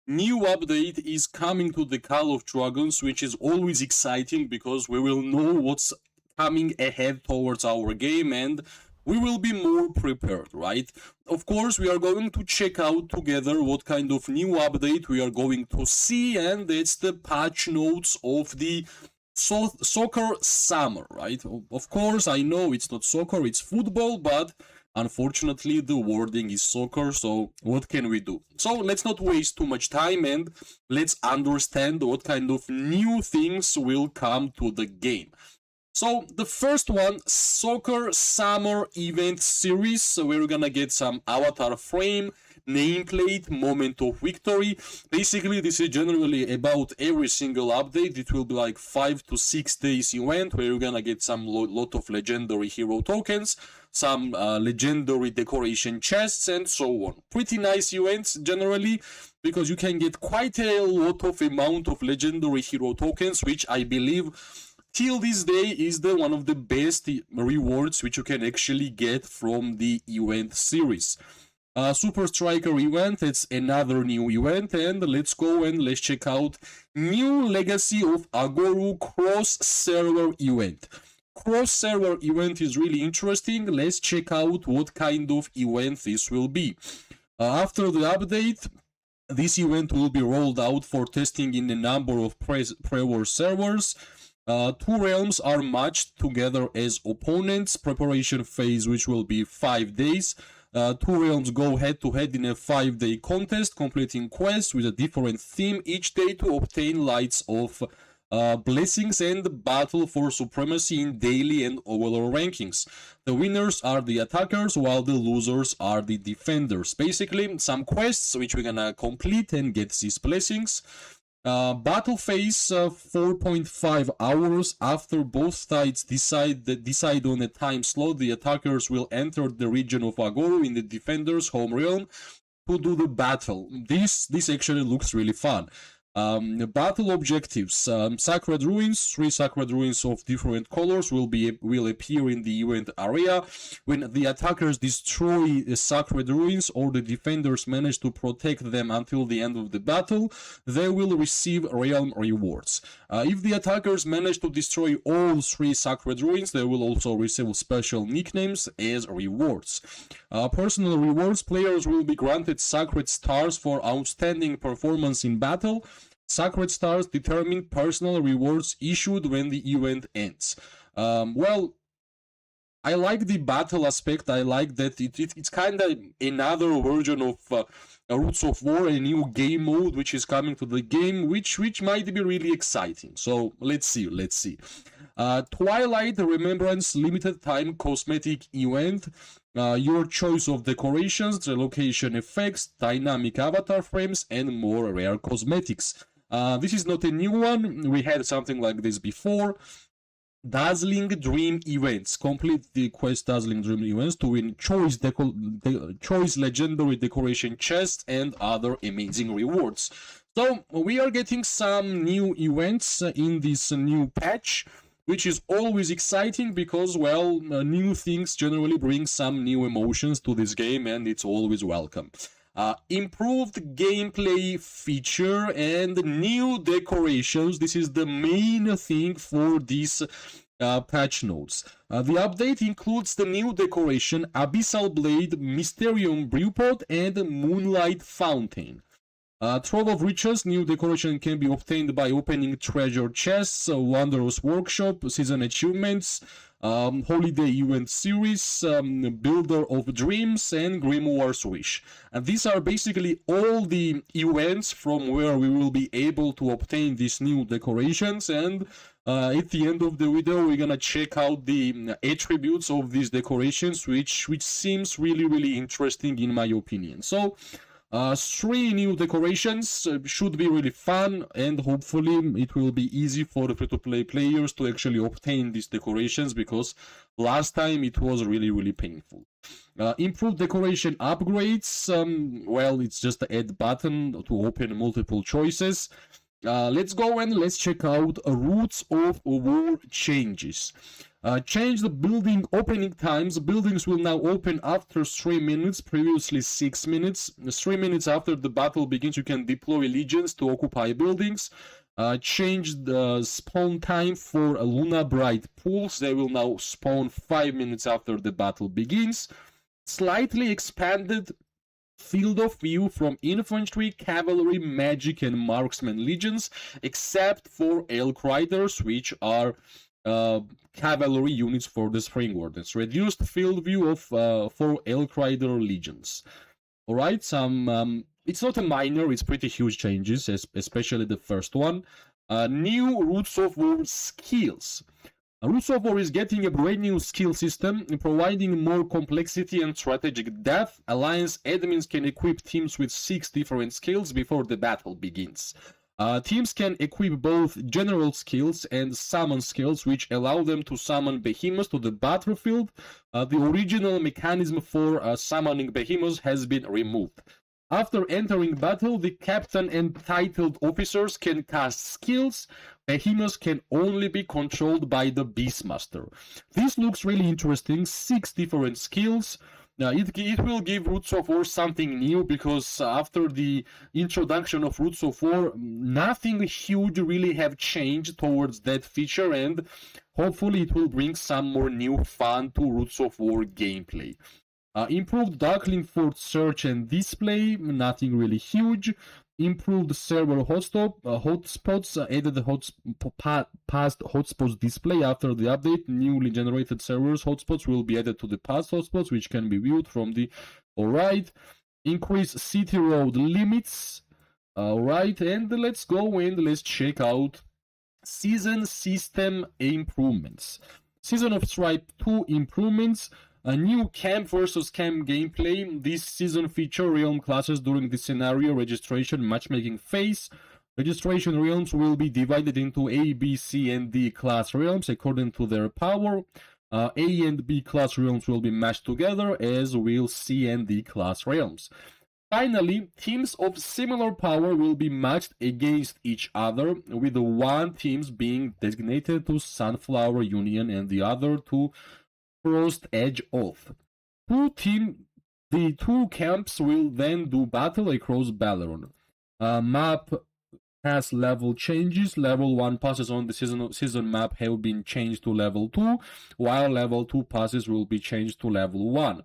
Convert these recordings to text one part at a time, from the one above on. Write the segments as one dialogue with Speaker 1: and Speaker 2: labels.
Speaker 1: new update is coming to the Call of Dragons, which is always exciting because we will know what's coming ahead towards our game and we will be more prepared, right? Of course, we are going to check out together what kind of new update we are going to see, and it's the patch notes of the soccer summer, right? Of course, I know it's not soccer, it's football, but unfortunately the wording is soccer, so what can we do? So let's not waste too much time and let's understand what kind of new things will come to the game. So the first one, Soccer Summer Event Series. So we're gonna get some avatar frame, nameplate, moment of victory. Basically, this is generally about every single update. It will be like 5 to 6 days event where you're gonna get some lot of legendary hero tokens, some legendary decoration chests, and so on. Pretty nice events generally, because you can get quite a lot of amount of legendary hero tokens, which I believe till this day is the one of the best rewards which you can actually get from the event series. Super Striker event, it's another new event, and let's go and let's check out new Legacy of Agoru cross server event. Cross server event is really interesting. Let's check out what kind of event this will be. After the update, this event will be rolled out for testing in a number of pre-war servers. Two realms are matched together as opponents. Preparation phase, which will be 5 days. Two realms go head to head in a 5-day contest, completing quests with a different theme each day to obtain lights of blessings and battle for supremacy in daily and overall rankings. The winners are the attackers, while the losers are the defenders. Basically, some quests which we're gonna complete and get these blessings. Battle phase, 4.5 hours after both sides decide on a time slot. The attackers will enter the region of Agoru in the defender's home realm to do the battle. This actually looks really fun. Battle objectives: Sacred Ruins. 3 Sacred Ruins of different colors will appear in the event area. When the attackers destroy Sacred Ruins or the defenders manage to protect them until the end of the battle, they will receive realm rewards. If the attackers manage to destroy all 3 Sacred Ruins, they will also receive special nicknames as rewards. Personal rewards: players will be granted Sacred Stars for outstanding performance in battle. Sacred Stars determine personal rewards issued when the event ends. Well, I like the battle aspect. I like that it's kind of another version of Roots of War, a new game mode which is coming to the game, which might be really exciting. So let's see. Twilight Remembrance limited time cosmetic event. Your choice of decorations, the location effects, dynamic avatar frames, and more rare cosmetics. This is not a new one. We had something like this before. Dazzling Dream Events. Complete the quest Dazzling Dream Events to win choice legendary decoration chests and other amazing rewards. So we are getting some new events in this new patch, which is always exciting because, well, new things generally bring some new emotions to this game, and it's always welcome. Improved gameplay feature and new decorations. This is the main thing for these patch notes. The update includes the new decoration Abyssal Blade, Mysterium Brewpot, and Moonlight Fountain. Trove of Riches, new decoration can be obtained by opening treasure chests, Wanderer's Workshop, season achievements, holiday event series, Builder of Dreams, and Grimoire's Wish. And these are basically all the events from where we will be able to obtain these new decorations, and at the end of the video we're gonna check out the attributes of these decorations, which seems really interesting in my opinion. So 3 new decorations should be really fun, and hopefully it will be easy for the free-to-play players to actually obtain these decorations, because last time it was really painful. Improved decoration upgrades, well, it's just the add button to open multiple choices. Let's go and let's check out Roots of War changes. Change the building opening times. Buildings will now open after 3 minutes, previously 6 minutes. 3 minutes after the battle begins, you can deploy legions to occupy buildings. Change the spawn time for Luna Bright pools. They will now spawn 5 minutes after the battle begins. Slightly expanded field of view from infantry, cavalry, magic, and marksman legions, except for elk riders, which are cavalry units for the Spring Wardens. Reduced field view of for elk rider legions. All right, it's not a minor, it's pretty huge changes, especially the first one. New Roots of War skills. Roots of War is getting a brand new skill system, providing more complexity and strategic depth. Alliance admins can equip teams with 6 different skills before the battle begins. Teams can equip both general skills and summon skills, which allow them to summon behemoths to the battlefield. The original mechanism for summoning behemoths has been removed. After entering battle, the captain and titled officers can cast skills. Behemoths can only be controlled by the Beastmaster. This looks really interesting. 6 different skills. It will give Roots of War something new, because after the introduction of Roots of War, nothing huge really have changed towards that feature, and hopefully it will bring some more new fun to Roots of War gameplay. Improved Darkling Fort search and display, nothing really huge. Improved server hotspots, added the past hotspots display after the update. Newly generated servers hotspots will be added to the past hotspots, which can be viewed from the alright. Increase city road limits. Alright, and let's go and let's check out season system improvements. Season of Stripe 2 improvements. A new camp versus camp gameplay. This season feature realm classes during the scenario registration matchmaking phase. Registration realms will be divided into A, B, C, and D class realms according to their power. A and B class realms will be matched together, as will C and D class realms. Finally, teams of similar power will be matched against each other, with one team being designated to Sunflower Union and the other to Frost Edge Oath. The two camps will then do battle across Balaron. Map has level changes. Level 1 passes on the season map have been changed to level 2, while level 2 passes will be changed to level 1.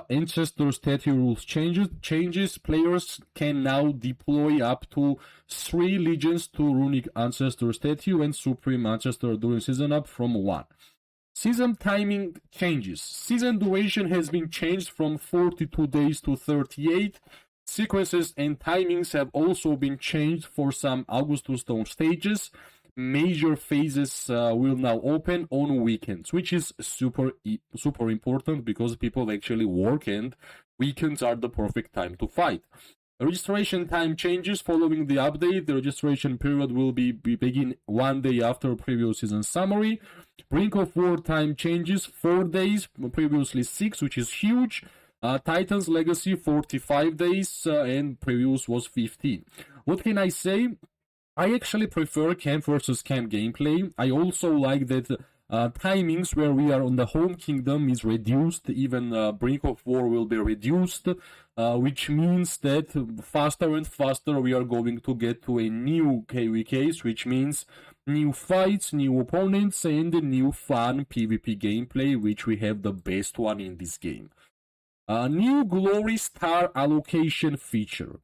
Speaker 1: Ancestor statue rules changes. Players can now deploy up to 3 legions to Runic Ancestor statue and Supreme Ancestor during season up from 1. Season timing changes. Season duration has been changed from 42 days to 38. Sequences and timings have also been changed for some Augustus Stone stages. Major phases will now open on weekends, which is super important, because people actually work and weekends are the perfect time to fight. Registration time changes following the update. The registration period will begin 1 day after previous season summary. Brink of War time changes, 4 days, previously 6, which is huge. Titan's Legacy 45 days, and previous was 15. What can I say? I actually prefer camp versus camp gameplay. I also like that timings where we are on the home kingdom is reduced. Even Brink of War will be reduced, which means that faster and faster we are going to get to a new KVKs, which means new fights, new opponents, and a new fun PvP gameplay, which we have the best one in this game. New Glory Star allocation feature.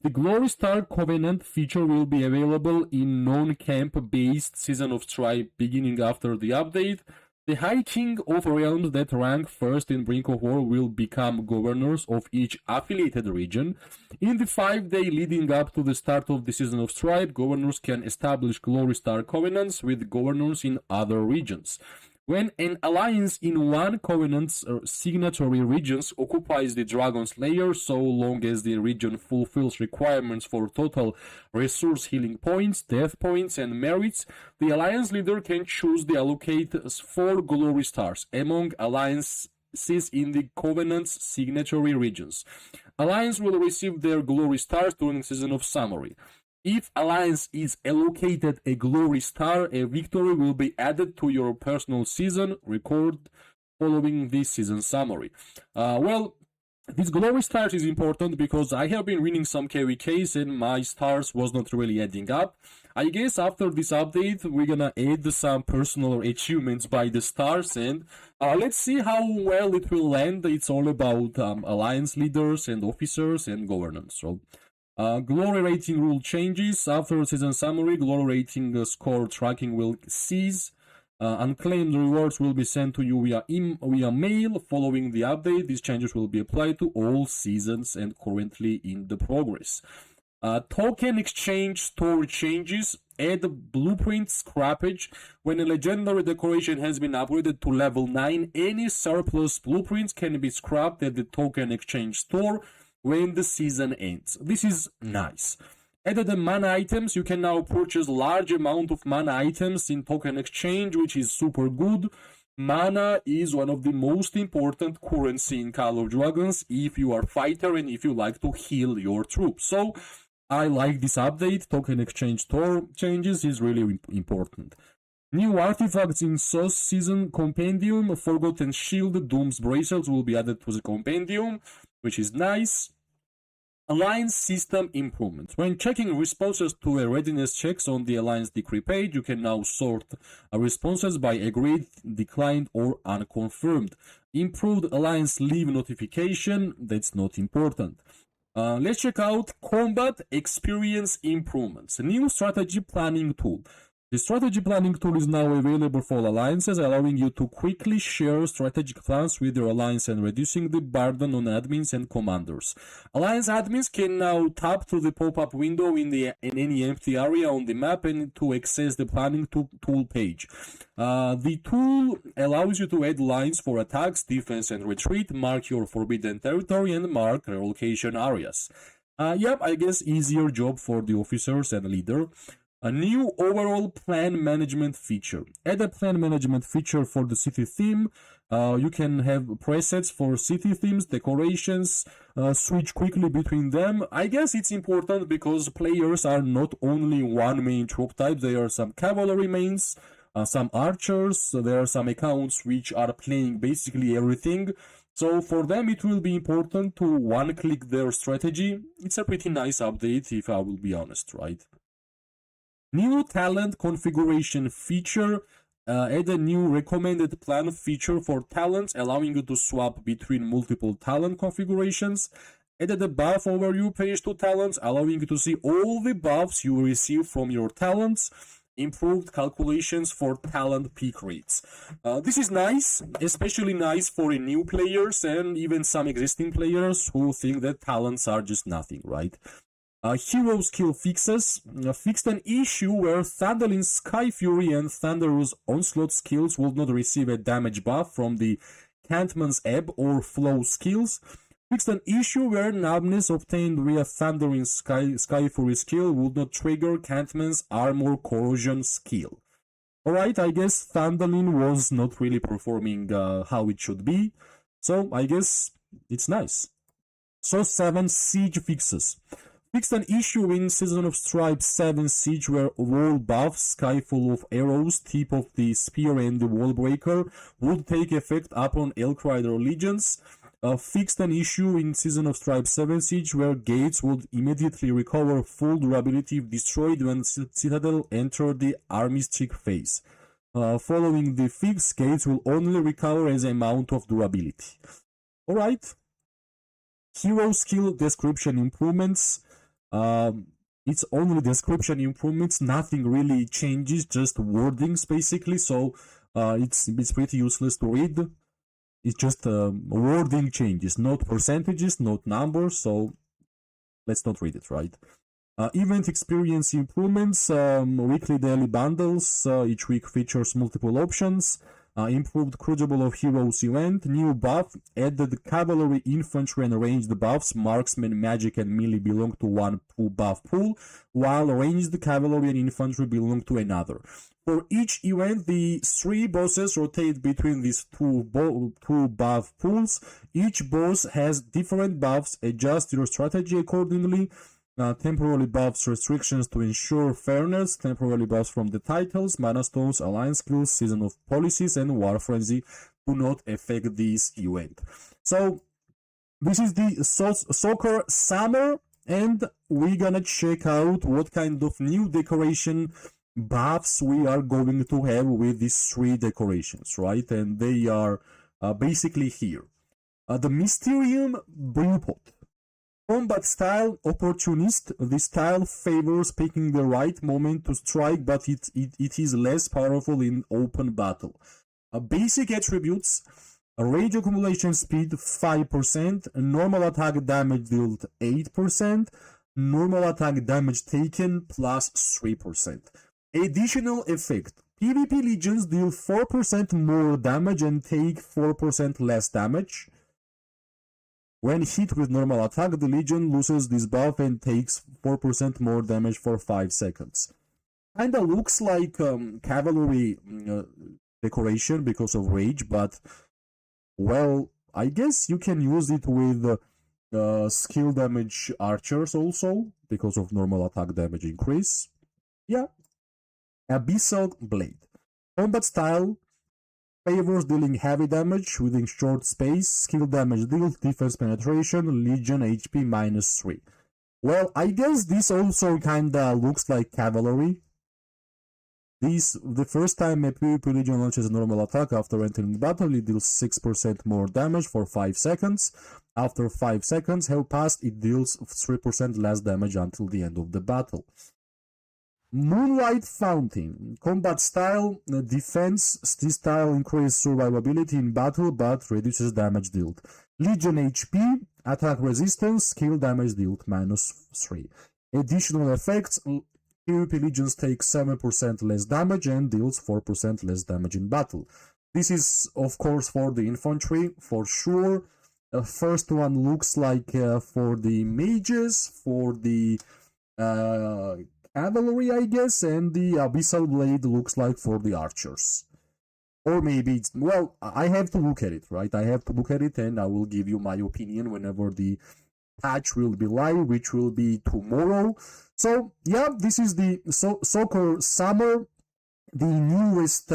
Speaker 1: The Glory Star Covenant feature will be available in non-camp based Season of Stripe beginning after the update. The High King of Realms that rank first in Brink of War will become governors of each affiliated region. In the 5-day leading up to the start of the Season of Stripe, governors can establish Glory Star Covenants with governors in other regions. When an alliance in one covenant's signatory regions occupies the Dragon's Lair, so long as the region fulfills requirements for total resource healing points, death points, and merits, the alliance leader can choose to allocate 4 glory stars among alliances in the covenant's signatory regions. Alliance will receive their glory stars during the season of summary. If Alliance is allocated a glory star, a victory will be added to your personal season record following this season summary. Well, this glory stars is important because I have been winning some KVKs and my stars was not really adding up. I guess after this update we're gonna add some personal achievements by the stars, and let's see how well it will land. It's all about alliance leaders and officers and governance. So glory rating rule changes. After season summary, glory rating score tracking will cease. Unclaimed rewards will be sent to you via mail following the update. These changes will be applied to all seasons and currently in the progress. Token exchange store changes. Add blueprint scrappage. When a legendary decoration has been upgraded to level 9, any surplus blueprints can be scrapped at the token exchange store when the season ends. This is nice. Added the mana items, you can now purchase large amount of mana items in token exchange, which is super good. Mana is one of the most important currency in Call of Dragons if you are fighter and if you like to heal your troops. So I like this update. Token exchange store changes is really important. New artifacts in SOS Season Compendium. Forgotten Shield, Doom's Bracelets will be added to the Compendium, which is nice. Alliance system improvements. When checking responses to a readiness checks on the Alliance decree page, you can now sort responses by agreed, declined, or unconfirmed. Improved Alliance leave notification, that's not important. Let's check out combat experience improvements. A new strategy planning tool. The strategy planning tool is now available for alliances, allowing you to quickly share strategic plans with your alliance and reducing the burden on admins and commanders. Alliance admins can now tap to the pop-up window in any empty area on the map and to access the planning tool page. The tool allows you to add lines for attacks, defense, and retreat, mark your forbidden territory, and mark relocation areas. Yep, I guess easier job for the officers and leader. A new overall plan management feature. Add a plan management feature for the city theme. You can have presets for city themes, decorations, switch quickly between them. I guess it's important because players are not only one main troop type. There are some cavalry mains, some archers. There are some accounts which are playing basically everything. So for them it will be important to one-click their strategy. It's a pretty nice update if I will be honest, right? New talent configuration feature. Add a new recommended plan feature for talents, allowing you to swap between multiple talent configurations. Added a buff overview page to talents, allowing you to see all the buffs you receive from your talents. Improved calculations for talent peak rates. This is nice, especially nice for new players and even some existing players who think that talents are just nothing, right? Hero skill fixes. Fixed an issue where Thundelyn's Sky Fury and Thunderous Onslaught skills would not receive a damage buff from the Cantman's Ebb or Flow skills. Fixed an issue where numbness obtained via Thunderous Sky Fury skill would not trigger Cantman's Armor Corrosion skill. Alright, I guess Thundelyn was not really performing how it should be, so I guess it's nice. So 7 siege fixes. Fixed an issue in Season of Stripe 7 Siege where wall buff, Sky Full of Arrows, Tip of the Spear and the Wall Breaker would take effect upon Elk Rider Legions. Fixed an issue in Season of Stripe 7 Siege where gates would immediately recover full durability if destroyed when Citadel entered the Armistice phase. Following the fix, gates will only recover as amount of durability. Alright. Hero skill description improvements. It's only description improvements, nothing really changes, just wordings basically, so it's pretty useless to read. It's just wording changes, not percentages, not numbers, so let's not read it, right? Event experience improvements, weekly daily bundles, each week features multiple options. Improved Crucible of Heroes event, new buff, added cavalry, infantry and ranged buffs, marksman, magic and melee belong to one buff pool, while ranged cavalry and infantry belong to another. For each event, the 3 bosses rotate between these two buff pools. Each boss has different buffs, adjust your strategy accordingly.
Speaker 2: temporarily buffs restrictions to ensure fairness, temporarily buffs from the titles, mana stones, alliance skills, season of policies, and war frenzy do not affect this event. So this is the soccer summer, and we're gonna check out what kind of new decoration buffs we are going to have with these three decorations, right? And they are basically here. The Mysterium Brewpot. Combat style opportunist. This style favors picking the right moment to strike, but it is less powerful in open battle. Basic attributes: rage accumulation speed 5%, normal attack damage dealt 8%, normal attack damage taken plus 3%. Additional effect: PvP legions deal 4% more damage and take 4% less damage. When hit with normal attack, the Legion loses this buff and takes 4% more damage for 5 seconds. Kinda looks like cavalry decoration because of rage, but well, I guess you can use it with skill damage archers also because of normal attack damage increase. Yeah. Abyssal Blade. Combat style favors dealing heavy damage within short space, skill damage dealt, defense penetration, legion HP minus 3. Well, I guess this also kinda looks like cavalry. The first time a PvP legion launches a normal attack after entering battle, it deals 6% more damage for 5 seconds. After 5 seconds have passed, it deals 3% less damage until the end of the battle. Moonlight Fountain. Combat style, defense. This style increases survivability in battle but reduces damage dealt. Legion HP, attack resistance, skill damage dealt minus 3. Additional effects: PvP legions take 7% less damage and deals 4% less damage in battle. This is, of course, for the infantry, for sure. First one looks like for the mages, for the cavalry, I guess, and the Abyssal Blade looks like for the archers. Or maybe it's, well, I have to look at it, right? I have to look at it and I will give you my opinion whenever the patch will be live, which will be tomorrow. So, yeah, this is the Soccer Summer, the newest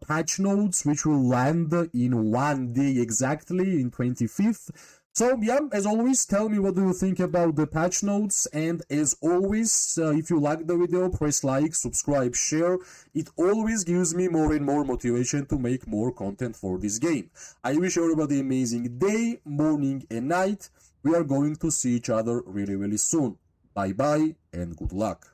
Speaker 2: patch notes, which will land in 1 day exactly, in 25th. So yeah, as always, tell me what do you think about the patch notes, and as always, if you like the video, press like, subscribe, share. It always gives me more and more motivation to make more content for this game. I wish everybody an amazing day, morning and night. We are going to see each other really, really soon. Bye bye and good luck.